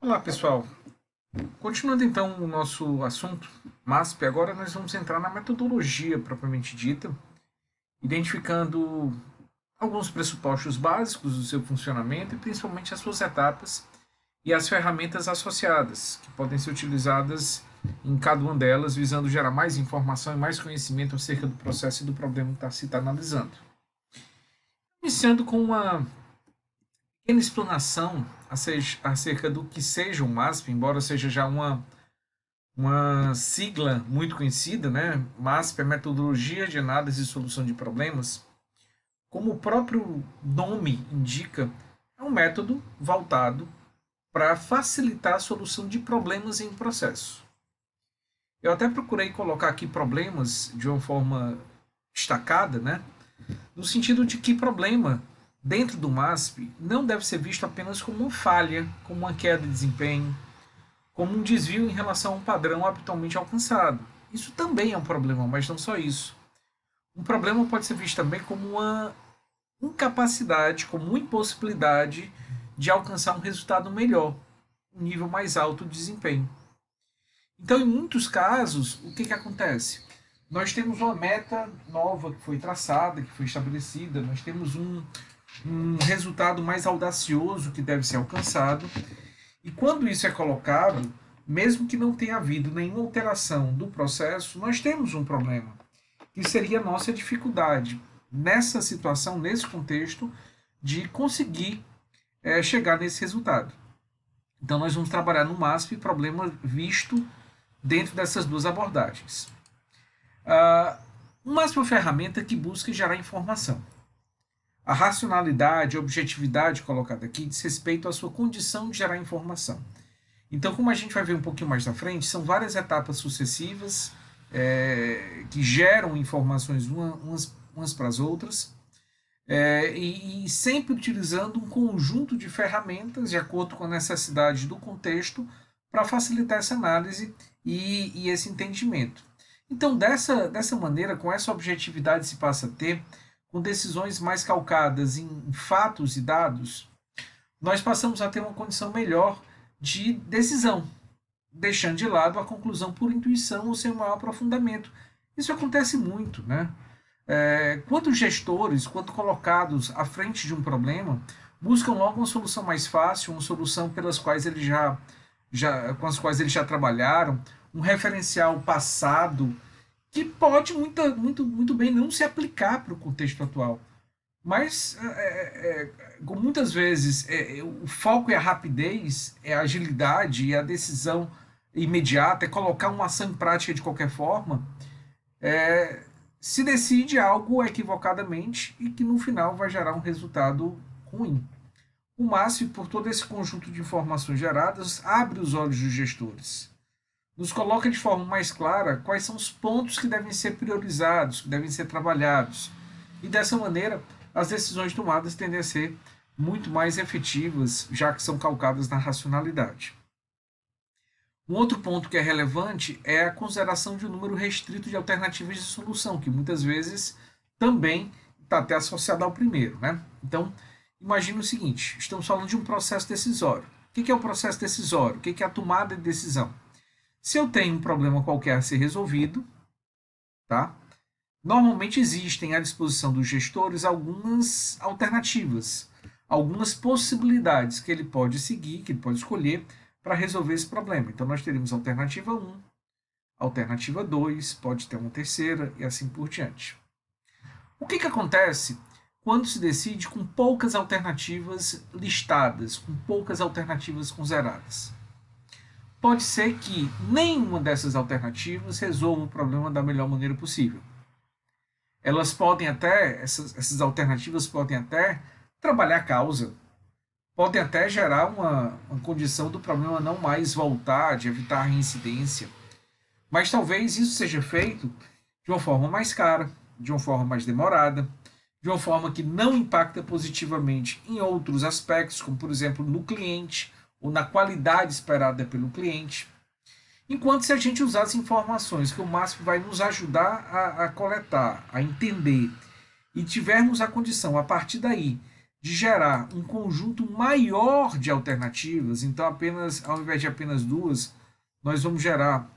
Olá, pessoal. Continuando então o nosso assunto MASP, agora nós vamos entrar na metodologia propriamente dita, identificando alguns pressupostos básicos do seu funcionamento e principalmente as suas etapas e as ferramentas associadas, que podem ser utilizadas em cada uma delas, visando gerar mais informação e mais conhecimento acerca do processo e do problema que se está analisando. Iniciando com uma pequena explanação acerca do que seja o MASP, embora seja já uma sigla muito conhecida, né? MASP é Metodologia de Análise e Solução de Problemas. Como o próprio nome indica, é um método voltado para facilitar a solução de problemas em um processo. Eu até procurei colocar aqui problemas de uma forma destacada, né? No sentido de que problema dentro do MASP não deve ser visto apenas como uma falha, como uma queda de desempenho, como um desvio em relação a um padrão habitualmente alcançado. Isso também é um problema, mas não só isso. Um problema pode ser visto também como uma incapacidade, como uma impossibilidade de alcançar um resultado melhor, um nível mais alto de desempenho. Então, em muitos casos, o que acontece? Nós temos uma meta nova que foi traçada, que foi estabelecida, nós temos um resultado mais audacioso que deve ser alcançado, e quando isso é colocado, mesmo que não tenha havido nenhuma alteração do processo, nós temos um problema, que seria a nossa dificuldade nessa situação, nesse contexto, de conseguir chegar nesse resultado. Então, nós vamos trabalhar no MASP problema visto dentro dessas duas abordagens. O MASP é uma ferramenta que busca gerar informação. A racionalidade, a objetividade colocada aqui diz respeito à sua condição de gerar informação. Então, como a gente vai ver um pouquinho mais na frente, são várias etapas sucessivas que geram informações umas para as outras, e sempre utilizando um conjunto de ferramentas de acordo com a necessidade do contexto para facilitar essa análise e esse entendimento. Então, dessa maneira, com essa objetividade se passa a ter, com decisões mais calcadas em fatos e dados, nós passamos a ter uma condição melhor de decisão, deixando de lado a conclusão por intuição ou sem maior aprofundamento. Isso acontece muito, né? Quantos gestores, quando colocados à frente de um problema, buscam logo uma solução mais fácil, uma solução pelas quais eles com as quais eles já trabalharam, um referencial passado que pode muito bem não se aplicar para o contexto atual. Mas, como muitas vezes, o foco é a rapidez, é a agilidade e a decisão imediata, é colocar uma ação em prática de qualquer forma, se decide algo equivocadamente e que no final vai gerar um resultado ruim. O MASP, por todo esse conjunto de informações geradas, abre os olhos dos gestores. Nos coloca de forma mais clara quais são os pontos que devem ser priorizados, que devem ser trabalhados. E dessa maneira, as decisões tomadas tendem a ser muito mais efetivas, já que são calcadas na racionalidade. Um outro ponto que é relevante é a consideração de um número restrito de alternativas de solução, que muitas vezes também está até associado ao primeiro, né? Então, imagine o seguinte: estamos falando de um processo decisório. O que é o processo decisório? O que é a tomada de decisão? Se eu tenho um problema qualquer a ser resolvido, tá? Normalmente existem à disposição dos gestores algumas alternativas, algumas possibilidades que ele pode seguir, que ele pode escolher para resolver esse problema. Então, nós teremos alternativa 1, alternativa 2, pode ter uma terceira e assim por diante. O que acontece quando se decide com poucas alternativas listadas, com poucas alternativas consideradas? Pode ser que nenhuma dessas alternativas resolva o problema da melhor maneira possível. Elas podem até, essas alternativas podem até trabalhar a causa, podem até gerar uma condição do problema não mais voltar, de evitar a reincidência. Mas talvez isso seja feito de uma forma mais cara, de uma forma mais demorada, de uma forma que não impacta positivamente em outros aspectos, como por exemplo no cliente, ou na qualidade esperada pelo cliente. Enquanto se a gente usar as informações que o MASP vai nos ajudar a coletar, a entender, e tivermos a condição, a partir daí, de gerar um conjunto maior de alternativas, então apenas, ao invés de apenas duas, nós vamos gerar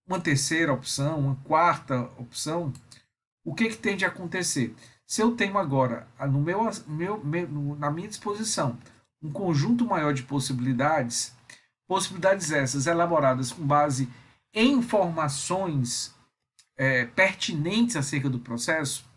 uma terceira opção, uma quarta opção, o que tende a acontecer? Se eu tenho agora na minha disposição um conjunto maior de possibilidades, possibilidades essas elaboradas com base em informações pertinentes acerca do processo,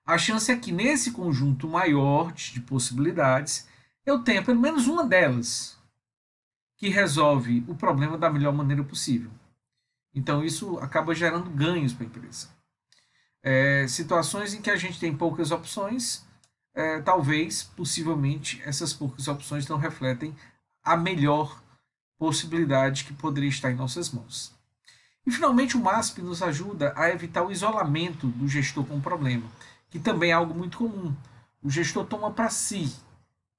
a chance é que nesse conjunto maior de possibilidades eu tenha pelo menos uma delas que resolve o problema da melhor maneira possível. Então isso acaba gerando ganhos para a empresa. Situações em que a gente tem poucas opções, talvez, possivelmente, essas poucas opções não refletem a melhor possibilidade que poderia estar em nossas mãos. E, finalmente, o MASP nos ajuda a evitar o isolamento do gestor com o problema, que também é algo muito comum. O gestor toma para si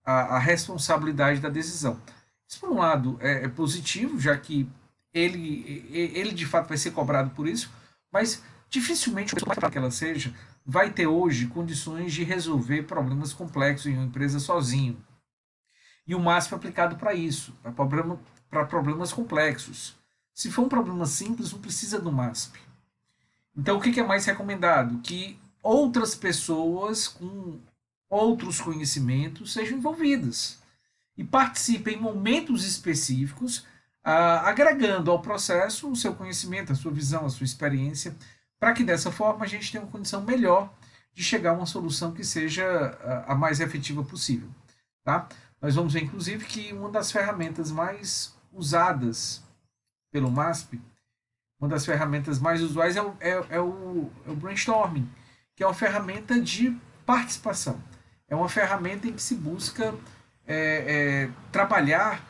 a responsabilidade da decisão. Isso, por um lado, é positivo, já que ele de fato vai ser cobrado por isso, mas dificilmente, por mais que ela seja, vai ter hoje condições de resolver problemas complexos em uma empresa sozinho. E o MASP é aplicado para isso, para problemas complexos. Se for um problema simples, não precisa do MASP. Então, o que é mais recomendado? Que outras pessoas com outros conhecimentos sejam envolvidas e participem em momentos específicos, agregando ao processo o seu conhecimento, a sua visão, a sua experiência, para que dessa forma a gente tenha uma condição melhor de chegar a uma solução que seja a mais efetiva possível. Tá? Nós vamos ver, inclusive, que uma das ferramentas mais usadas pelo MASP, uma das ferramentas mais usuais é o brainstorming, que é uma ferramenta de participação. É uma ferramenta em que se busca trabalhar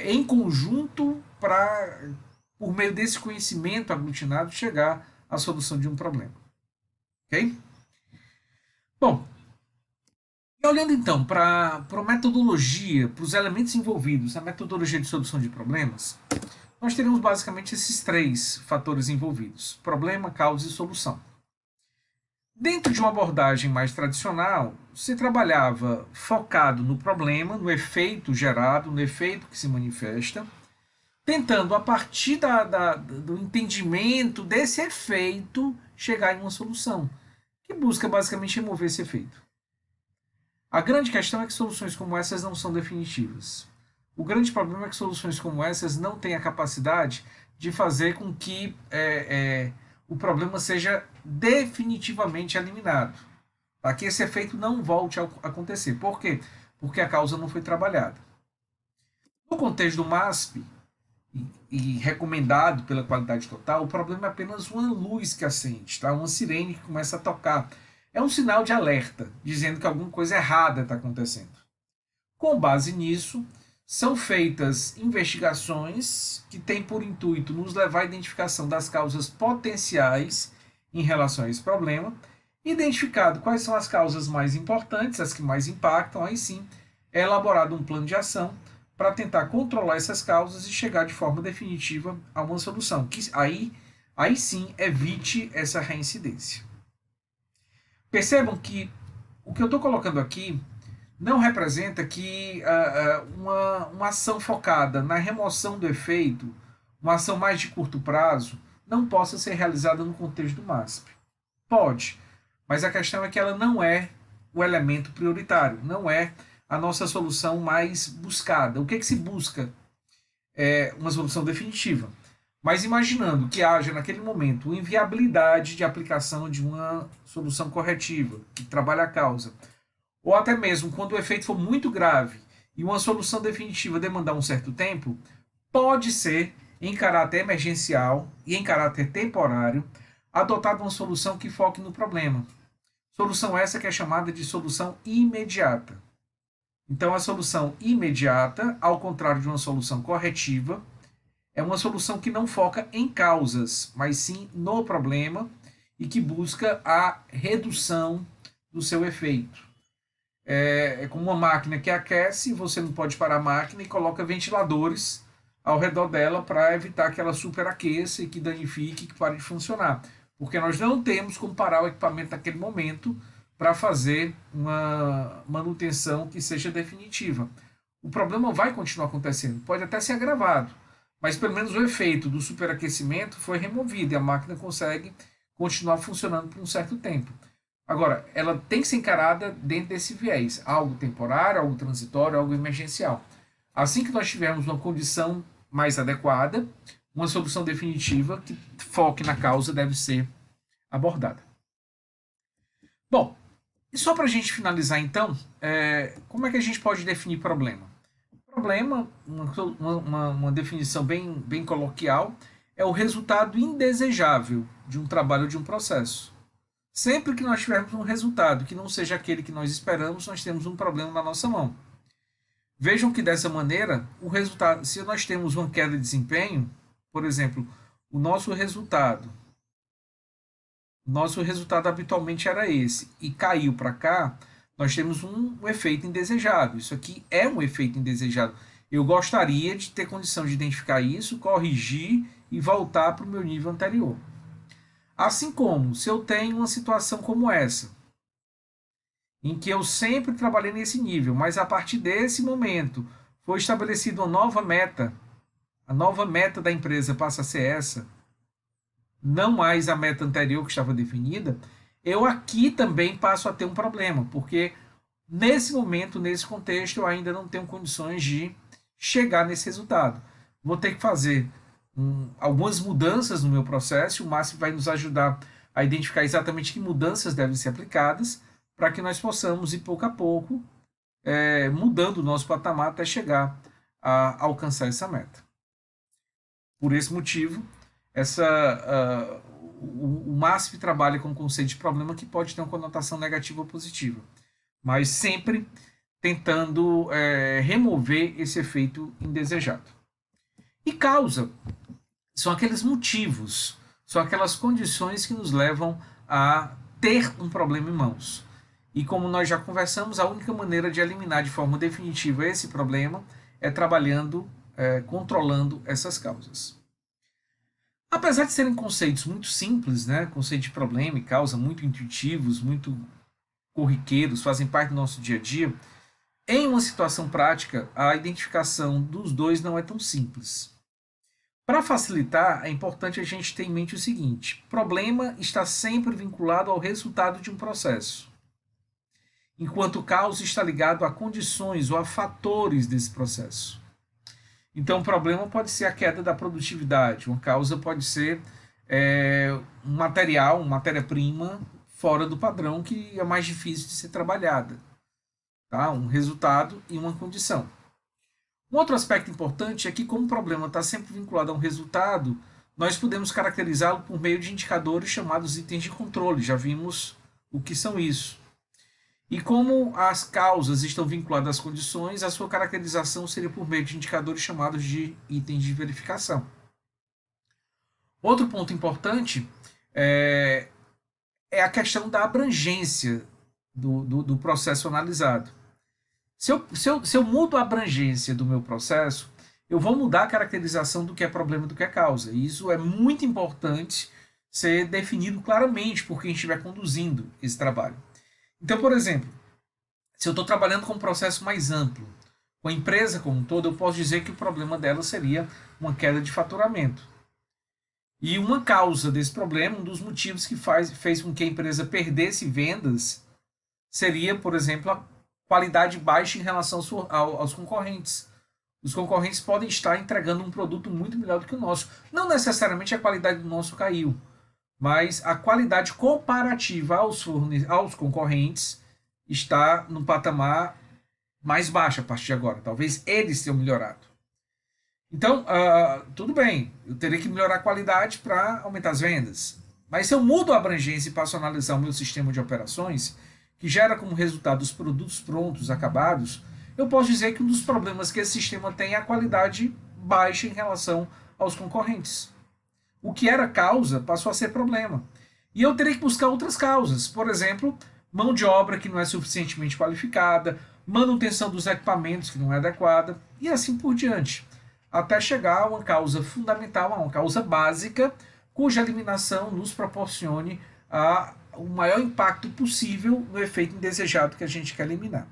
em conjunto para, por meio desse conhecimento aglutinado, chegar à solução de um problema. Ok? Bom, e olhando então para a metodologia, para os elementos envolvidos na metodologia de solução de problemas, nós teremos basicamente esses três fatores envolvidos: problema, causa e solução. Dentro de uma abordagem mais tradicional, se trabalhava focado no problema, no efeito gerado, no efeito que se manifesta, tentando, a partir do entendimento desse efeito, chegar em uma solução, que busca basicamente remover esse efeito. A grande questão é que soluções como essas não são definitivas. O grande problema é que soluções como essas não têm a capacidade de fazer com que o problema seja definitivamente eliminado, para que esse efeito não volte a acontecer. Por quê? Porque a causa não foi trabalhada. No contexto do MASP, e recomendado pela qualidade total, o problema é apenas uma luz que acende, tá? Uma sirene que começa a tocar. É um sinal de alerta, dizendo que alguma coisa errada está acontecendo. Com base nisso, são feitas investigações que têm por intuito nos levar à identificação das causas potenciais em relação a esse problema. Identificado quais são as causas mais importantes, as que mais impactam, aí sim é elaborado um plano de ação para tentar controlar essas causas e chegar de forma definitiva a uma solução, que aí sim evite essa reincidência. Percebam que o que eu estou colocando aqui não representa que uma ação focada na remoção do efeito, uma ação mais de curto prazo, não possa ser realizada no contexto do MASP. Pode, mas a questão é que ela não é o elemento prioritário, não é a nossa solução mais buscada. O que se busca? É uma solução definitiva. Mas imaginando que haja naquele momento inviabilidade de aplicação de uma solução corretiva, que trabalha a causa, ou até mesmo quando o efeito for muito grave e uma solução definitiva demandar um certo tempo, pode ser, em caráter emergencial e em caráter temporário, adotada uma solução que foque no problema. Solução essa que é chamada de solução imediata. Então, a solução imediata, ao contrário de uma solução corretiva, é uma solução que não foca em causas, mas sim no problema e que busca a redução do seu efeito. É como uma máquina que aquece, você não pode parar a máquina e coloca ventiladores ao redor dela para evitar que ela superaqueça e que danifique e que pare de funcionar. Porque nós não temos como parar o equipamento naquele momento, para fazer uma manutenção que seja definitiva. O problema vai continuar acontecendo, pode até ser agravado, mas pelo menos o efeito do superaquecimento foi removido e a máquina consegue continuar funcionando por um certo tempo. Agora, ela tem que ser encarada dentro desse viés, algo temporário, algo transitório, algo emergencial. Assim que nós tivermos uma condição mais adequada, uma solução definitiva que foque na causa deve ser abordada. Bom, e só para a gente finalizar então, como é que a gente pode definir problema? Problema, uma definição bem coloquial, é o resultado indesejável de um trabalho ou de um processo. Sempre que nós tivermos um resultado que não seja aquele que nós esperamos, nós temos um problema na nossa mão. Vejam que dessa maneira, o resultado, se nós temos uma queda de desempenho, por exemplo, o nosso resultado habitualmente era esse e caiu para cá, nós temos um efeito indesejado. Isso aqui é um efeito indesejado. Eu gostaria de ter condição de identificar isso, corrigir e voltar para o meu nível anterior. Assim como, se eu tenho uma situação como essa, em que eu sempre trabalhei nesse nível, mas a partir desse momento foi estabelecida uma nova meta, a nova meta da empresa passa a ser essa, não mais a meta anterior que estava definida, eu aqui também passo a ter um problema, porque nesse momento, nesse contexto, eu ainda não tenho condições de chegar nesse resultado. Vou ter que fazer algumas mudanças no meu processo, o Márcio vai nos ajudar a identificar exatamente que mudanças devem ser aplicadas para que nós possamos ir pouco a pouco mudando o nosso patamar até chegar a alcançar essa meta. Por esse motivo, o MASP trabalha com o conceito de problema que pode ter uma conotação negativa ou positiva, mas sempre tentando remover esse efeito indesejado. E causa são aqueles motivos, são aquelas condições que nos levam a ter um problema em mãos. E como nós já conversamos, a única maneira de eliminar de forma definitiva esse problema é trabalhando, controlando essas causas. Apesar de serem conceitos muito simples, né, conceito de problema e causa muito intuitivos, muito corriqueiros, fazem parte do nosso dia a dia, em uma situação prática, a identificação dos dois não é tão simples. Para facilitar, é importante a gente ter em mente o seguinte: problema está sempre vinculado ao resultado de um processo, enquanto causa está ligado a condições ou a fatores desse processo. Então, o problema pode ser a queda da produtividade, uma causa pode ser um material, uma matéria-prima fora do padrão que é mais difícil de ser trabalhada. Tá? Um resultado e uma condição. Um outro aspecto importante é que, como o problema está sempre vinculado a um resultado, nós podemos caracterizá-lo por meio de indicadores chamados itens de controle. Já vimos o que são isso. E como as causas estão vinculadas às condições, a sua caracterização seria por meio de indicadores chamados de itens de verificação. Outro ponto importante é a questão da abrangência do processo analisado. Se eu mudo a abrangência do meu processo, eu vou mudar a caracterização do que é problema e do que é causa. E isso é muito importante ser definido claramente por quem estiver conduzindo esse trabalho. Então, por exemplo, se eu estou trabalhando com um processo mais amplo, com a empresa como um todo, eu posso dizer que o problema dela seria uma queda de faturamento. E uma causa desse problema, um dos motivos que fez com que a empresa perdesse vendas, seria, por exemplo, a qualidade baixa em relação aos concorrentes. Os concorrentes podem estar entregando um produto muito melhor do que o nosso. Não necessariamente a qualidade do nosso caiu, mas a qualidade comparativa aos concorrentes está no patamar mais baixo a partir de agora. Talvez eles tenham melhorado. Então, tudo bem, eu teria que melhorar a qualidade para aumentar as vendas. Mas se eu mudo a abrangência e passo a analisar o meu sistema de operações, que gera como resultado os produtos prontos, acabados, eu posso dizer que um dos problemas que esse sistema tem é a qualidade baixa em relação aos concorrentes. O que era causa passou a ser problema. E eu teria que buscar outras causas. Por exemplo, mão de obra que não é suficientemente qualificada, manutenção dos equipamentos que não é adequada, e assim por diante. Até chegar a uma causa fundamental, a uma causa básica, cuja eliminação nos proporcione a o maior impacto possível no efeito indesejado que a gente quer eliminar.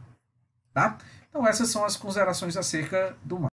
Tá? Então essas são as considerações acerca do